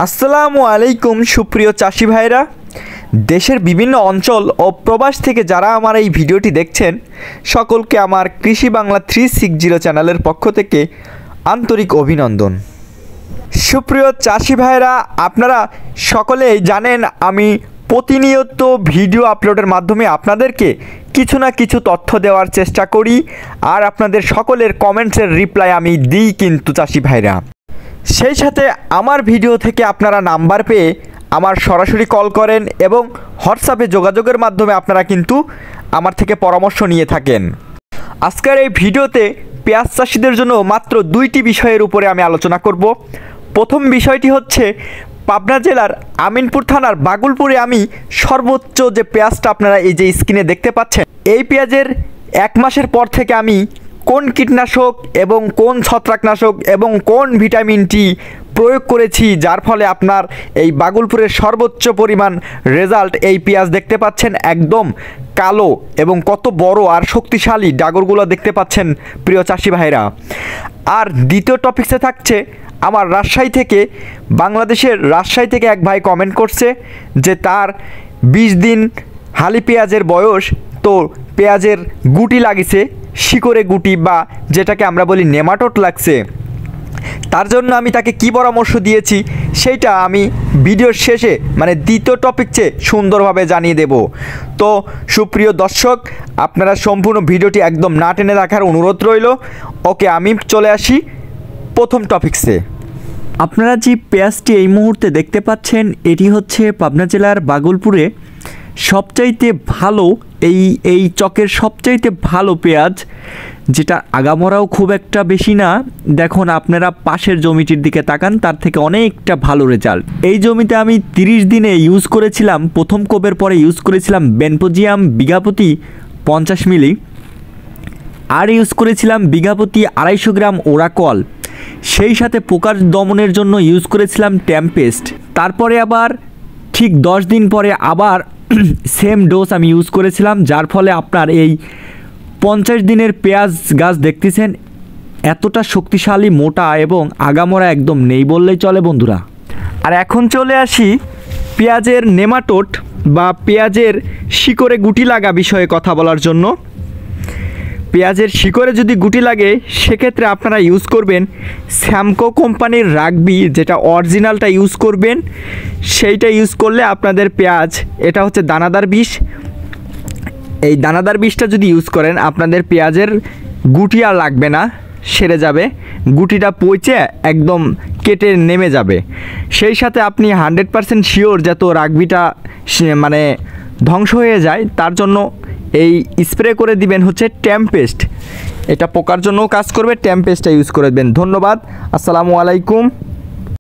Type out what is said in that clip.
আসসালামু আলাইকুম সুপ্রিয় চাষি ভাইরা, দেশের বিভিন্ন অঞ্চল ও প্রবাস থেকে যারা আমার এই ভিডিওটি দেখছেন সকলকে আমার কৃষি বাংলা 360 চ্যানেলের পক্ষ থেকে আন্তরিক অভিনন্দন। সুপ্রিয় চাষি ভাইরা, আপনারা সকলেই জানেন আমি প্রতিনিয়ত ভিডিও আপলোডের মাধ্যমে আপনাদেরকে কিছু না কিছু তথ্য দেওয়ার চেষ্টা করি, আর আপনাদের সকলের কমেন্টসের রিপ্লাই আমি দিই কিন্তু চাষি ভাইরা। সেই সাথে আমার ভিডিও থেকে আপনারা নাম্বার পেয়ে আমার সরাসরি কল করেন এবং হোয়াটসঅ্যাপে যোগাযোগের মাধ্যমে আপনারা কিন্তু আমার থেকে পরামর্শ নিয়ে থাকেন। আজকের এই ভিডিওতে পেঁয়াজ চাষিদের জন্য মাত্র দুইটি বিষয়ের উপরে আমি আলোচনা করব। প্রথম বিষয়টি হচ্ছে পাবনা জেলার আমিনপুর থানার বাগুলপুরে আমি সর্বোচ্চ যে পেঁয়াজটা আপনারা এই যে স্ক্রিনে দেখতে পাচ্ছেন, এই পেঁয়াজের 1 মাসের পর থেকে আমি কোন কীটনাশক এবং কোন ছত্রাকনাশক এবং কোন ভিটামিনটি প্রয়োগ করেছি, যার ফলে আপনার এই বাগুলপুরের সর্বোচ্চ পরিমাণ রেজাল্ট এই পেঁয়াজ দেখতে পাচ্ছেন। একদম কালো এবং কত বড় আর শক্তিশালী ডাগরগুলো দেখতে পাচ্ছেন প্রিয় চাষি ভাইরা। আর দ্বিতীয় টপিকসে থাকছে আমার রাজশাহী থেকে, বাংলাদেশের রাজশাহী থেকে এক ভাই কমেন্ট করছে যে তার 20 দিন হালি পেঁয়াজের বয়স, তো পেঁয়াজের গুটি লাগিছে, শিকড়ে গুটি বা যেটাকে আমরা বলি নেমাটোড লাগছে। তার জন্য আমি তাকে কি পরামর্শ দিয়েছি সেইটা আমি ভিডিওর শেষে মানে দ্বিতীয় টপিকসে সুন্দরভাবে জানিয়ে দেব। তো সুপ্রিয় দর্শক, আপনারা সম্পূর্ণ ভিডিওটি একদম না টেনে দেখার অনুরোধ রইল। ওকে, আমি চলে আসি প্রথম টপিকসে। আপনারা যে পেঁয়াজটি এই মুহূর্তে দেখতে পাচ্ছেন এটি হচ্ছে পাবনা জেলার বাগুলপুরে সবচাইতে ভালো এই চকের সবচাইতে ভালো পেঁয়াজ, যেটা আগামরাও খুব একটা বেশি না। দেখুন আপনারা পাশের জমিটির দিকে তাকান, তার থেকে অনেকটা ভালো রেজাল্ট। এই জমিতে আমি 30 দিনে ইউজ করেছিলাম, প্রথম কোপের পরে ইউজ করেছিলাম বেনপোজিয়াম বিঘাপতি 50 মিলি, আর ইউজ করেছিলাম বিঘাপতি 250 গ্রাম ওরাকল। সেই সাথে পোকার দমনের জন্য ইউজ করেছিলাম টেম্পেস্ট। তারপরে আবার ঠিক 10 দিন পরে আবার সেম ডোজ আমি ইউজ করেছিলাম, যার ফলে আপনার এই 50 দিনের পেঁয়াজ গাছ দেখতেছেন এতটা শক্তিশালী, মোটা এবং আগামরা একদম নেই বললেই চলে বন্ধুরা। আর এখন চলে আসি পেঁয়াজের নেমাটোড বা পেঁয়াজের শিকড়ে গুটি লাগা বিষয়ে কথা বলার জন্য। পেঁয়াজের শিকড়ে যদি গুটি লাগে সেক্ষেত্রে আপনারা ইউজ করবেন স্যামকো কোম্পানির রাগবি, যেটা অরিজিনালটা ইউজ করবেন। সেইটা ইউজ করলে আপনাদের পেঁয়াজ, এটা হচ্ছে দানাদার বিষ, এই দানাদার বিষটা যদি ইউজ করেন আপনাদের পেঁয়াজের গুটি আর লাগবে না, সেরে যাবে, গুটিটা পচে একদম কেটে নেমে যাবে। সেই সাথে আপনি 100% শিওর যাতে রাগবিটা মানে ধ্বংস হয়ে যায়, তার জন্য এই স্প্রে করে দিবেন হচ্ছে টেম্পেস্ট। এটা পোকার জন্যও কাজ করবে, টেম্পেস্টটা ইউজ করে দেবেন। ধন্যবাদ, আসসালামু আলাইকুম।